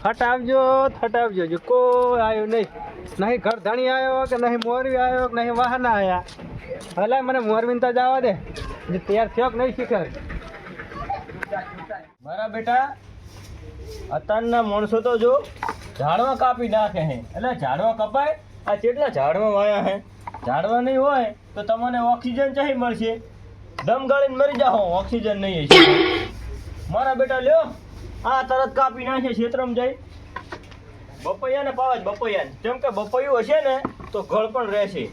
હટાવજો જો કોઈ આવ્યો નહીં ઘર ધણી આવ્યો કે નહીં મોરવી આવ્યો કે નહીં વાહના આવ્યા. ભલે મને મોરવીને તો જવા દે, જે તૈયાર થયો કે નહીં શીખર. મારા બેટા અત્યારના માણસો તો જો ઝાડવા કાપી નાખે હે. એટલે ઝાડવા કપાય આ કેટલા ઝાડવા વાયા હે. ઝાડવા નહીં હોય તો તમને ઓક્સિજન ચાહી મળશે. દમ ગાળીને મરી જાઓ, ઓક્સિજન નહીં હશે. મારા બેટા લ્યો આ તરત કાપી નાખે ક્ષેત્રમાં જઈ. બપૈયાને પાવા જ બપૈયાને, જેમ કે બપૈયું હશે ને તો ગળ પણ રહેશે.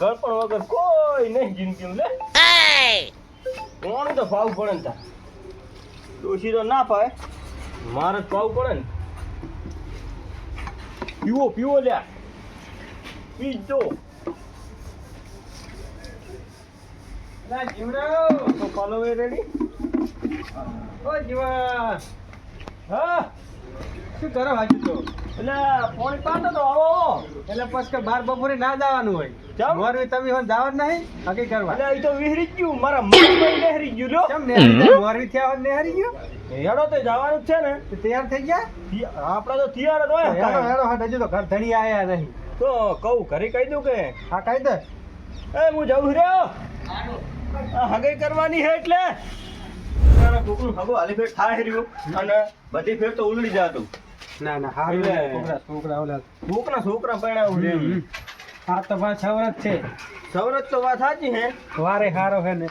ગળ પણ વગર કોઈ નહીં જિંદગી લે. કોણ તો ફાવ પડે ને તા ડોશી તો ના પાય, મારે જ પાવું પડે ને. પીવો લ્યા, પીજો. તો પાલો એ રેડી. ઓ જીવા, હા શું કરો હાજુ તો? એટલે પાણી પાતો તો આવો. એટલે પછી કે બાર બપોરે ના જવાનું હોય. ચમ? મોરવી તમે હોય જવાનું નહીં હકી કરવા. એટલે એ તો વિહરી જ ગયું, મારા મનમાં નહેરી ગયું લો. કેમ નેહરી? મોરવી થયા હોય નેહરી ગયો? હેડો તો જવાનું જ છે ને. તો તૈયાર થઈ ગયા? આપડા તો તૈયાર જ હોય. હેડો હટ, હજુ તો ઘર ધણી આયા નહીં. તો કહું ઘરે કહી દઉં કે હા કહી દે. હું જઉં રહ્યો. હગાઈ કરવાની છે એટલે હાલી ફેર થાય રહ્યું અને બધી ફેર તો ઉલડી જાતું. ના હા છોકરા ઓલા છોકરા પરણાવું છે. હા તો પાછ છવરત છે. સવરત તો વાત સાચી હે. વારે હારો હે ને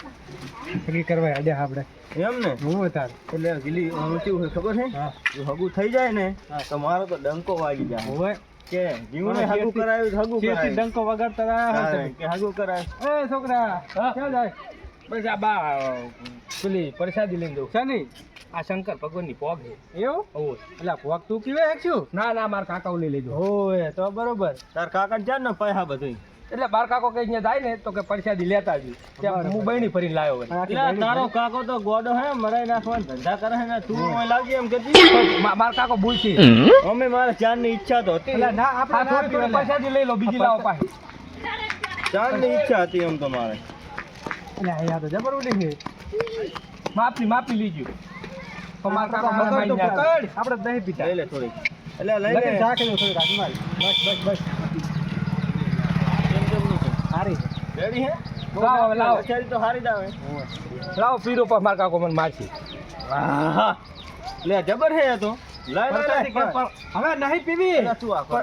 હગી કરવા આડે આપણે એમ ને. હું તાર એટલે ગીલી આમ કેવું છે ખબર છે? હા જો હગું થઈ જાય ને તો મારો તો ડંકો વાગી જાય. હોય કે જીવને હગું કરાયું તો હગું ચેતી કરાયું. ડંકો વગાડતા રહ્યા હશે. કે હગું કરાય. એ છોકરા ક્યાં જાય? બસ આ બા પેલી પ્રસાદી લઈને જવું. છે નહીં આ શંકર ભગવાનની પોગ છે. એવું? ઓય એટલે ભોગ તું પીવે હેક્યું? ના મારા કાકા લઈ લેજો. ઓય તો બરોબર. તાર કાકા જાન ને પૈસા બધું. એટલે બાર કાકો કઈ અહીંયા જાય ને તો કે પ્રસાદી લેતા જ. ત્યાં હું બહેણી ફરીને લાવ્યો હોય. એટલે તારો કાકો તો ગોડો હે, મરાઈ નાખવાના ધંધા કરે હે ને તું ઓય લાગી એમ કેતી. બાર કાકો ભૂલશી. અમે મારે ચાંદની ઈચ્છા તો હતી. એટલે ના આપણે ના થોડી પીવે લે. પ્રસાદી લઈ લો, બીજી લાવો પાસે. ચાંદની ઈચ્છા હતી એમ તો મારે. એટલે અહીંયા તો જબર ઉડી છે. માપી લીજો. તો માર કાકો મને આપણે મારી નાખે. આપણે દહીં પીતા. લઈ લે થોડી. એટલે લઈ લગન લે. ચા કર્યો થોડી રાખી મારી. બસ સારી છે. રેડી હે? લાવો, લાવો. અત્યારે તો હારી જ આવે. લાવો પીરો પર માર કાકો મને મારશે. આહા. લે જબર હે આ તો. લઈ લે. હવે નહીં પીવી. એટલે શું આ કરો?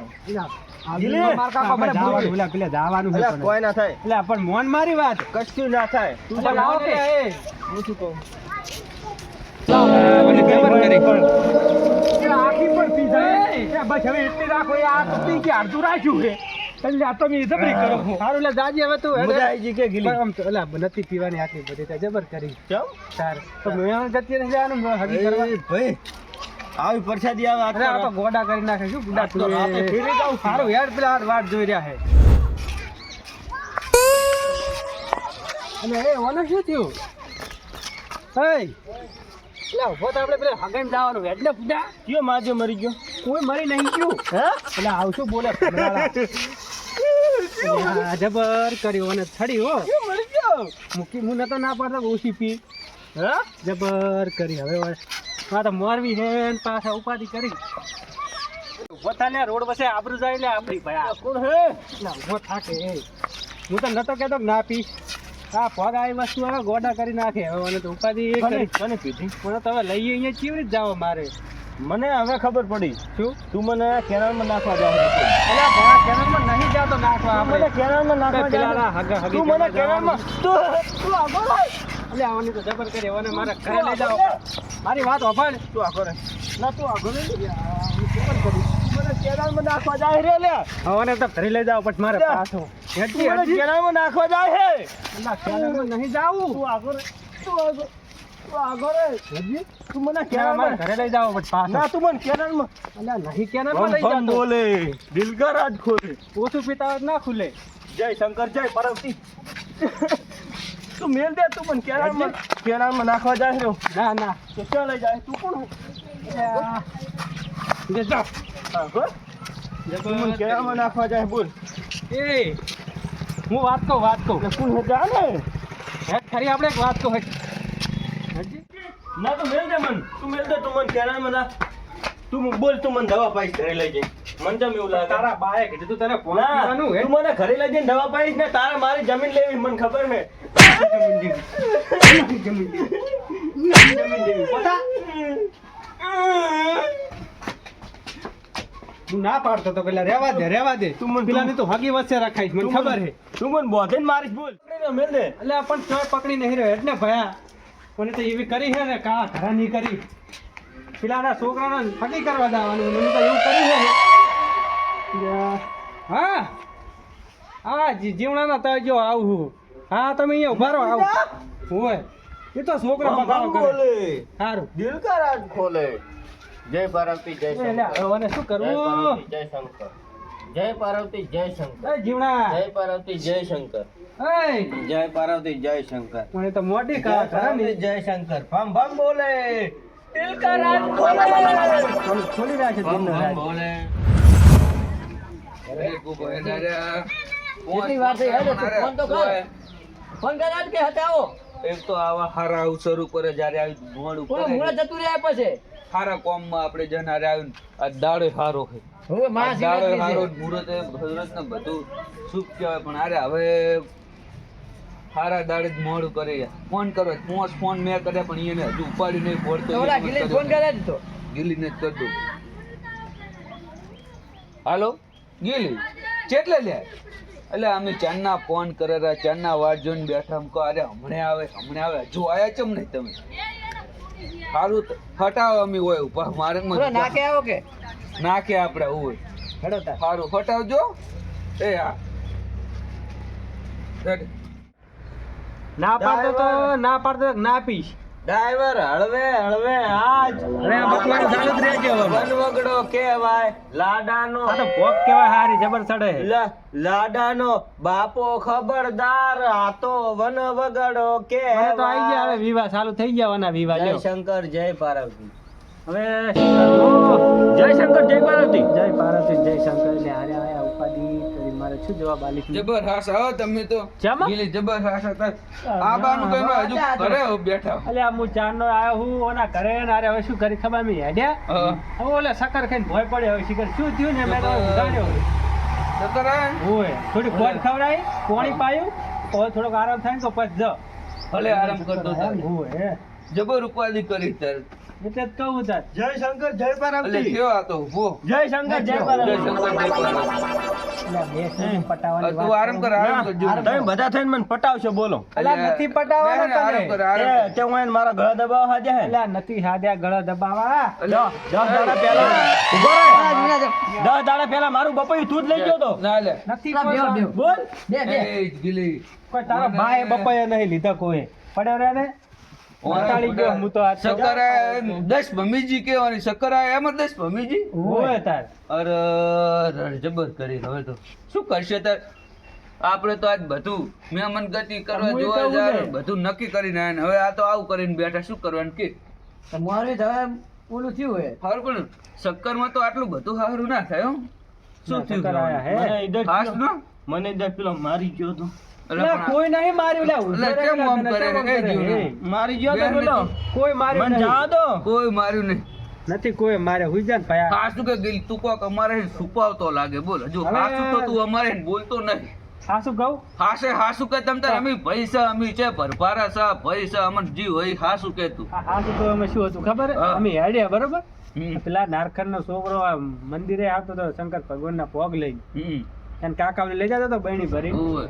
ગીલી. માર કાકો મને જવાનું, બોલી. પેલા જવાનું છે એટલે પણ. કોઈ ના થાય. એટલે પણ મોન મારી વાત. કશું ના થાય. તું એટલે તો લાવો લાવો કે કે. એ. હું શું કહું? મને ખબર કરી. એ આખી પણ પી જાય. એ બસ હવે એટલી રાખો. એ આ તો પી કે અડધું રાખ્યું છે. એટલે આ તો મેં જબરી કરો. સારું એટલે જાજી હવે તું હેડે. મજા આવી ગઈ કે ગીલી? પણ આમ તો એટલે નથી પીવાની આટલી બધી તો જબર કરી. કેમ? તાર તો મેં ગતિ નથી જવાનું હગી કરવા. એ ભાઈ આવી પરસાદી આવે અરે આ તો ગોડા કરી નાખે શું ગુડા તો રાતે ફેરી જાઉં. સારું યાર પેલા વાટ જોઈ રહ્યા છે. અને એ ઓને શું થયું? હે એટલે ઉભો તો આપણે પેલા હગાઈને જવાનું એટલે પૂજા કયો માજો મરી ગયો? કોઈ મરી નહીં ગયું. હે? એટલે આવશું બોલે જબર કર્યું અને છડી હો કયો મરી ગયો? મૂકી હું નતો ના પાડતો ઓછી પી હે? જબર કરી. હવે આ તો મોરવી હે ને પાછા ઉપાધિ કરી ઉભો થાય રોડ વસે આબરૂ જાય એટલે આપડી ભાઈ કોણ હે? ઉભો થાકે હું તો નતો કેતો કે ના પીશ. હા પગ આવી વસ્તુ હવે ગોડા કરી નાખે. હવે મને તો ઉપાધિ એ કરી. કોને પીધી? મને તો હવે લઈએ અહીંયા ચીવરી જ જાવ મારે. મને હવે ખબર પડી. શું તું મને કેનાલમાં નાખવા જાવ. એટલે ઘણા કેનલમાં નહીં જાતો નાખવા મને આપણે. કેનાલમાં નાખવા પેલા જાવ. હગા હગી તું મને કરવા કેનાલમાં તું આગળ આવ. એટલે આવવાની તો જબર કરી. હવે મારા ઘરે લઈ જાવ. મારી વાત ઓફાડ તું આગળ આવ. ના તું આગળ નહીં. મને કેનાલમાં નાખવા જાય રે લે. હવે તો ઘરે લઈ જાવ પછી મારે પાછો તું મને કેનાલમાં નાખવા જાય હે. કેનલમાં નહીં જાવું. તું આગળ રે. તું મને મારા કેનાલમાં ઘરે લઈ જાવ પછી પાછો. ના તું મને કેનાલમાં અલ્યા નહીં કેનલમાં લઈ ભમ જાતો. બોલે દિલગર આજ ખોલે. ઓછું પીતા હોય તો ના ખુલે. જય શંકર જય પાર્વતી. તું મેલ દે. તું મને કેનાલમાં નાખવા જાય રહ્યો. ના ના તો ચાલ લઈ જાય. તું કોણ? જે જાઓ. હા બોલ. તું મને કેનાલમાં નાખવા જાય બોલ. એ હું વાત કહું કોણ હે જાને? હેડ ખરી આપણે એક વાત કહું હેડ. હેડજી. ના તું મેલ દે મન. તું મેલ દે. તું મને કેનાલમાં નાખ. તું બોલ, તું મને દવા પાઈશ ઘરે લઈ જઈ. મને કેમ એવું લાગે? તારા બાએ કીધું તું તને ફોન ના, પીવાનું હે તું મને ઘરે લઈ જઈને દવા પાઈશ ને તારે મારી જમીન લેવી મને ખબર છે. જમીન દેવી પોતા તું ના પાડતો તો પેલા રહેવા દે તું મને- પેલા ને તો હગી વચ્ચે રખાઈશ મને ખબર હે તું મને બોધીને મારીશ, બોલ. મેલ દે. એટલે આ પણ ચોય પકડી નહીં રહ્યો એટલે ભયા મને તો એવી કરી છે ને કા ઘરાની કરી પેલાના છોકરાને ફટી કરવા જવાનું મને તો એવું કર્યું છે હા હા જીવણાના તય જો આવું હા તમે અહીંયા ઉભા રહો આવું હોય એ તો છોકરા બગાડો કરે બોલે. સારું દિલ કા રાજ ખોલે. જય પાર્વતી જય એટલે શંકર. હવે શું જય કરવું પાર્વતી જય શંકર. જય પાર્વતી જય શંકર. એ જીવણા જય પાર્વતી જય શંકર. એ જય પાર્વતી જય શંકર. મને તો મોટી જય કા પાર્વતી ઘરાની જય શંકર. ભમ ભમ બોલે. દિલ કા રાજ ખોલે. ખોલી રહ્યા છે ભમ દિલનો ભમ રાજ. બોલે. કેટલી વાર થઈ હેલો તું ફોન તો કર ફોન કર આજ કે હટાવો એક તો આવા હારા અવસર ઉપર જ્યારે આવી મોડ ઉપર કોણ મુળા જતું રહ્યા પછી હારા કોમમાં આપણે જનારે આવીને આ દાડો હારો છે હવે આ માં દાડો શિવરાત્રી હારો છે મુહૂર્ત ભદ્રત ને બધું શુભ કહેવાય પણ અરે હવે હારા દાડે જ મોડું કરે યાર. ફોન કરો ફોન મેં કર્યા પણ એને હજુ ઉપાડી નહીં પડતો ઓલા ગિલે ફોન કર્યા દીધો ગીલીને જ કરતું હાલો ગીલી ચેટલે લે એટલે અમે ચાંદના ફોન કરેલા ચાંદના વાટ જોઈને બેઠા અમકો અરે હમણે આવે હજુ આયા ચમ નહીં તમે સારું તો હટાવો અમે હોય ઉપર મારે ઓલા નાકે આવો કે નાખે આપણે હોય હેડો તાર સારું હટાવજો એ હા રેડી. ના પાડતો તો ના પીશ ડ્રાઈવર હળવે હળવે આજ અરે આ બકવાસ ચાલુ જ રહે છે હવે વનવગડો કહેવાય લાડાનો આ તો ભોગ કેવાય હારી જબર ચડે લાડાનો બાપો ખબરદાર આ તો વનવગડો મને તો આઈ ગયા હવે કહેવાય. વિવાહ ચાલુ થઈ જવાના વિવાહ જય લ્યો શંકર જય પાર્વતી. હવે શું કરવું? જય શંકર જય પાર્વતી. જય પાર્વતી જય શંકર એટલે હારે આયા ઉપાધિ કરી મારે શું જવાબ આલીશ જબર હાસ આવો તમે તો ચમ? ગીલી જબર હાસ હતા આબાનું કઈ હજુ ઘરે હો બેઠા એટલે આ હું ચાંદનો આયો હું ઓના ઘરે ને હારે હવે શું કરી ખબર મી હેડ્યા હા હવે ઓલે સકર ખાઈને ભોય પડે હવે શિખર શું થયું ને મેં તો ઉગાડ્યો જતર આય હોય થોડી ખોટ ખવડાવી પાણી પાયું હવે થોડોક આરામ થાય ને તો પછી જ ભલે આરામ કરતો તાર હોય જબર ઉપાધિ કરી તાર એટલે જ કહું તાર જય શંકર જય એટલે પાર્વતી. કયો આ તો ઉભો જય શંકર જય જય પાર્વતી. શંકર જય પાર્વતી. એટલે બે સુધી પટાવવાની તું આરામ કર આરામ કરજો તમે બધા થઈને મને પટાવશો બોલો. અલા, નથી પટાવવાનો બેન, આરામ તને. કર આરામ કર. તે હું એને મારા ગળા દબાવવા હાજર હે. એટલે આ નથી હાદ્યા ગળા દબાવા એટલે 10 દાડા પહેલા ઉભો રહે. 10 દાડા પહેલા મારું બપૈયું તું જ લઈ ગયો તો. ના લે નથી બેહો, કોઈ બેહો. બોલ. બે બે એ ગીલી કોઈ તારો ભાઈ બપાયા નહીં લીધા કોઈ પડ્યો રે ને કંટાળી ગયો હું તો આજ તો. શક્કર આય 10 ભમીજી કેવાની શક્કર આય એમાં 10 ભમીજી હોય તાર અરે જબર કરી હવે તો શું કરશે તાર આપણે તો આજ બધું મહેમાન ગતિ કરવા હું જોવા કહું જાય ને. બધું નક્કી કરીને આયા ને હવે આ તો આવું કરીને બેઠા શું કરવાનું કે મારું તો હવે ઓલું થયું હે સારું પણ શક્કરમાં તો આટલું બધું સારું ના થાય હો શું ના, શક્કર આયા હે. થયું મને ઈડર ખાસ થયો. નો મને ઈડર પેલો મારી ગયો તો. અલા એટલે પણ કોઈ નહીં માર્યું લે એટલે કેમ આમ કરે રે? એ જીવના. મારી ગયો તો બેન પેલો. કોઈ માર્યું મને નહીં. જવા દો. કોઈ માર્યું નહીં નથી કોઈ મારે હુઈ જા ને ભયા ખાસું કે ગીલ તું કોક અમારે છુપાવતો લાગે બોલ હજુ હવે- ખાસું તો તું અમારે બોલતો નહીં આ શું કહું હાસે હાસુ કે તમ તાર અમે પૈસા અમે છે ભરભારા સા પૈસા અમન જીવ હોય હાસુ કે તું આ શું કહું અમે શું હતું ખબર હા. અમે હેડ્યા બરોબર હમ. પેલા નારખર નો છોકરો આ મંદિરે આવતો હતો શંકર ભગવાન ના પગ લઈ હમ. એને કાકાને લઈ જતો હતો બહેણી ભરી ઓય,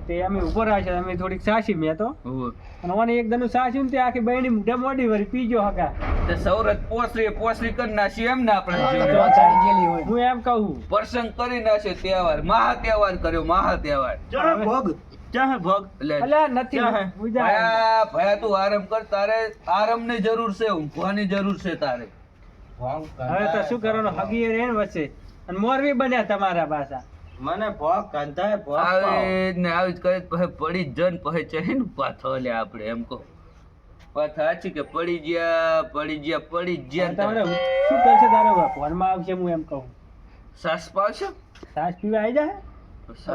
તે અમે ઉપર આવ્યા છે અમે થોડીક સાસી મેં તો ઓય. અને ઓને એક દનું સાસી ને તે આખી બહેણી મોઢે મોઢી વળી પીજો હકા તે સૌરત પોસરી કરી નાખી એમ ને આપણે તો જીવનમાં. ચાલી ગયેલી હોય હું એમ કહું પ્રસંગ કરી નાખે તહેવાર મહા તહેવાર કર્યો મહા તહેવાર ચાહે ભોગ. ચાહે ભોગ. એટલે અલ્યા નથી ક્યાં હે? હુઈ જા. ભયા ભયા તું આરામ કર તારે આરામની જરૂર છે ઊંઘવાની જરૂર છે તારે હવે તો શું કરવાનું હગી રે ને વચ્ચે અને મોરબી બન્યા તમારા પાછા મને ભોગ કાંધાએ ભોગ પાવ. આવે ને આવી જ કરે પછી પડી જ જન પછી ચહીને પાછો લે આપણે એમ કહો વાત સાચી કે પડી ગયા તમારે શું કરશે તારે ફોનમાં આવશે હું એમ કહું સાસ પાવશે સાસ પીવા આવી જાય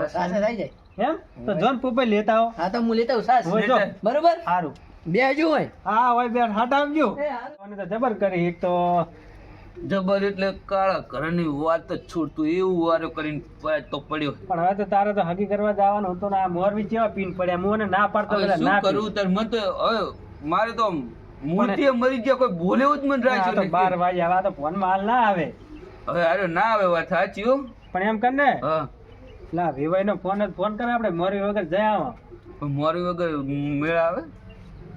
સાસે થઈ જાય એમ તો જોન પોપે લેતા આવો હા તો હું લેતા આવું સાસ હોય જો. બરોબર સારું બે હજુ હોય હા હોય બેન હાટ આવજો એ હાલ. મને તો જબર કરી એક તો જબર એટલે કાળા ઘરની વાત જ છોડતું એવું વારો કરીને તો પડ્યો. પણ હવે તો તારે તો હગી કરવા જવાનું હતું ને આ મોરબી કેવા પીન પડ્યા મને ના પાડતો હવે પેલા શું ના કરું તાર મને તો હવે મારે તો મૂર્તિએ મરી ગયા કોઈ બોલે જ મને રાખ્યું તો 12 વાગ્યા હવે આ તો ફોન માં હાલ ના આવે હવે અરે ના આવે વાત સાચી હો. પણ એમ કર ને હા લા વિવાઈ નો ફોન કરે આપણે મોરબી વગર જઈ આવા પણ મોરી વગર મેળ આવે.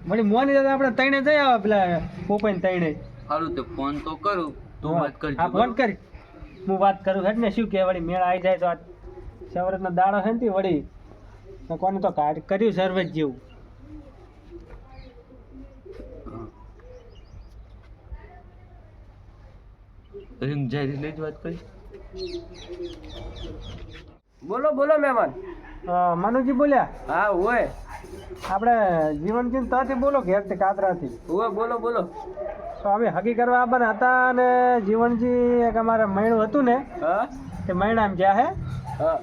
વળી મોની દાદા આપણે તઈને જઈ આવા પેલા પોપાઈને તઈને સારું તો ફોન તો કરું તું વાત કરજો. હા ફોન કરી હું વાત કરું હેડ ને શું કે વળી મેળ આવી જાય તો આ સવરતનો દાડો છે ને તે વળી ને કોને તો કાઢ કર્યું સર્વેજ જેવું રિંગ જાય એટલે જ વાત કરી. બોલો બોલો મહેમાન. મનુજી બોલ્યા હા હોય આપણે જીવનજી ત્યાંથી બોલો ઘેરથી કાતરાથી હોય બોલો બોલો. તો અમે હગી કરવા આવવાના હતા અને જીવનજી એક અમારે મહિનું હતું ને હા તે મહિનામાં જ્યાં હે હા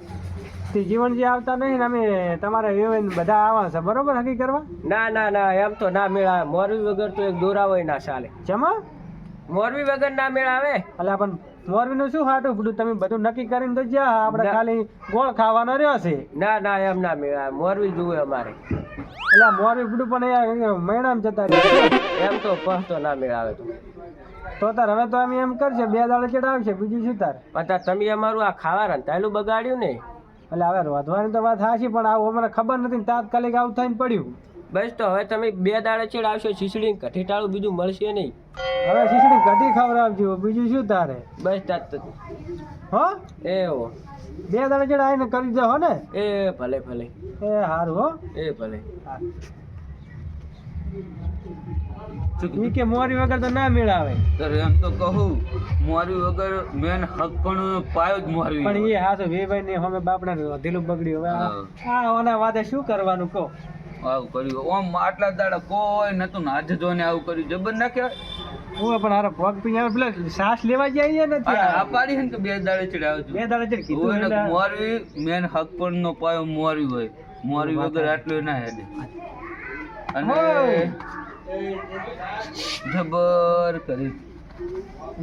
તે જીવનજી આવતા નહીં ને અમે તમારે વિવાઈને બધા આવવાના છે બરોબર હગી કરવા ના ના ના એમ તો ના મેળા મોરબી વગર તો એક દોરાવાય ના ચાલે. જમા મોરબી વગર ના મેળ આવે. એટલે પણ મોરબીનું શું હાટું પડ્યું તમે બધું નક્કી કરીને તો જ્યાં આપણે ખાલી ગોળ ખાવાનો રહ્યો છે ના ના એમ ના મેળ આવે. મોરબી જુએ અમારે. એટલે મોરબી પડ્યું પણ યાર મહિનામાં જતા રહ્યા એમ તો પહોંચતો ના મેળ આવે તો તાર હવે તો અમે એમ કરશે 2 દાડે ચડાવશે બીજું શું તાર પણ તમે અમારું આ ખાવા રંધાયેલું બગાડ્યું ને. એટલે હવે રોધવાની તો વાત હાશી પણ આવું અમને ખબર નથી ને તાત્કાલિક આવું થઈને પડ્યું બસ તો હવે તમે 2 દાડે ચેડ આવશો ખીચડી કઠી ટાળું બીજું મળશે નહીં. હવે ખીચડી કઢી ખવડાવજો બીજું શું તારે બસ તાત હો એવો 2 દાડે ચડ આવીને કરી દો હો ને એ ભલે ભલે એ સારું હો એ ભલે. ઈ કે મોરી વગર તો ના મેળ આવે તારે એમ તો કહું મોરી વગર મેન હક પણ પાયો જ મોરવી. પણ એ હાસો વેભાઈ ને અમે બાપડા ઢીલું બગડ્યું હવે આ ઓના વાદે શું કરવાનું કહો આવું કર્યું ઓમ આટલા દાડા કોઈ નતું ને આજે જોઈને આવું કર્યું જબર ના કહેવાય. હું પણ હારે પગ પી આવે પેલા શ્વાસ લેવા જઈએ નથી આ પાડી હે ને કે 2 દાડે ચડાવજો. 2 દાડે ચડ કીધું હોય ને એટલે મોરવી મેન હક પણ નો પાયો મોરવી હોય. મોરવી વગર આટલું ના હેડે અને જબર કરી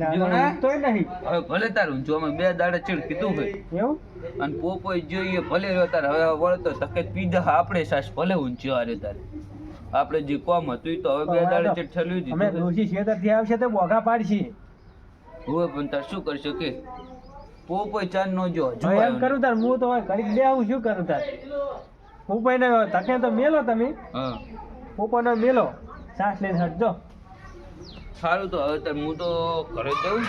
જીવણા? તોય નહીં હવે ભલે તારું જો અમે 2 દાડે ચડ કીધું હોય એવું અને પોપોય જોઈએ ભલે રહ્યો તારે હવે વળતો તકે પીધા આપણે સાસ ભલે ઊંચી આરે તારે આપણે જે કોમ હતું ઈ તો હવે 2 દાડે ચડ ઠલવી અમે દીધું. દોશી છેતરથી આવશે તો બોઘા પાડશી હોય પણ તાર શું કરશો કે પોપોય ચાંદ નો જો હવે એમ કરું તાર હું તો હવે ઘડીક બે આવું શું કરું તાર હું પઈને તકે તો મેલો તમે હા પોપોનો મેલો શ્વાસ લઈને હટજો સારું તો હવે તાર હું તો ઘરે જઉં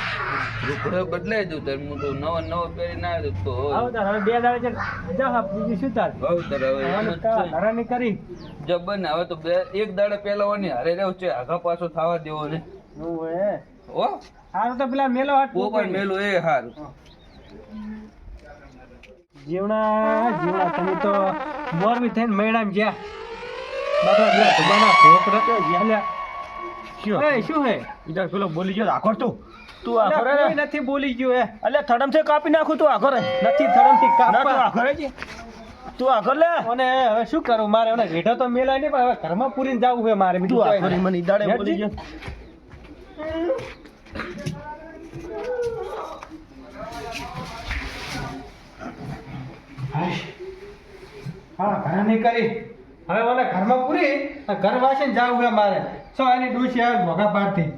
રૂપડે બદલાઈ દઉં તાર હું તો નવો પહેરી ના દઉં તો આવો તાર હવે 2 દાડે ચડ જા બીજું શું તાર બહુ તાર હવે એમ જ છે. ઘરાની કરી જબર ને હવે તો 1 દાડે પહેલા વાની હારે રહ્યો છે આગા પાછો થવા દેવો ને હું હે હો હારું તો પેલા મેલો હટ પોપર મેલું એ હારું. જીવણા તમે તો મોરબી થઈને મૈડામાં જ્યાં બાબા જ્યાં ભગવાના ભોગ રતો જ્યાં શું હે ઈધર પેલો બોલી ગયો આખર તું આખો કોઈ નથી બોલી ગયો હે એટલે થડમથી કાપી નાખું તું આખર નથી થડમથી ના તું કાપવા આખર જ તું આખર લે અને હવે શું કરું મારે હવે રેઢો તો મેલાય નહીં પણ હવે ઘરમાં પૂરીને જવું છે મારે તું બીજું આખર કાંઈ મને ઈદાડે નહીં. બોલી ગયો હા ઘણા નહીં કરી હવે મને ઘરમાં પૂરી ઘર વાસીને જવું છે મારે શું એની ડૂસી આવે ભોગા પાડતી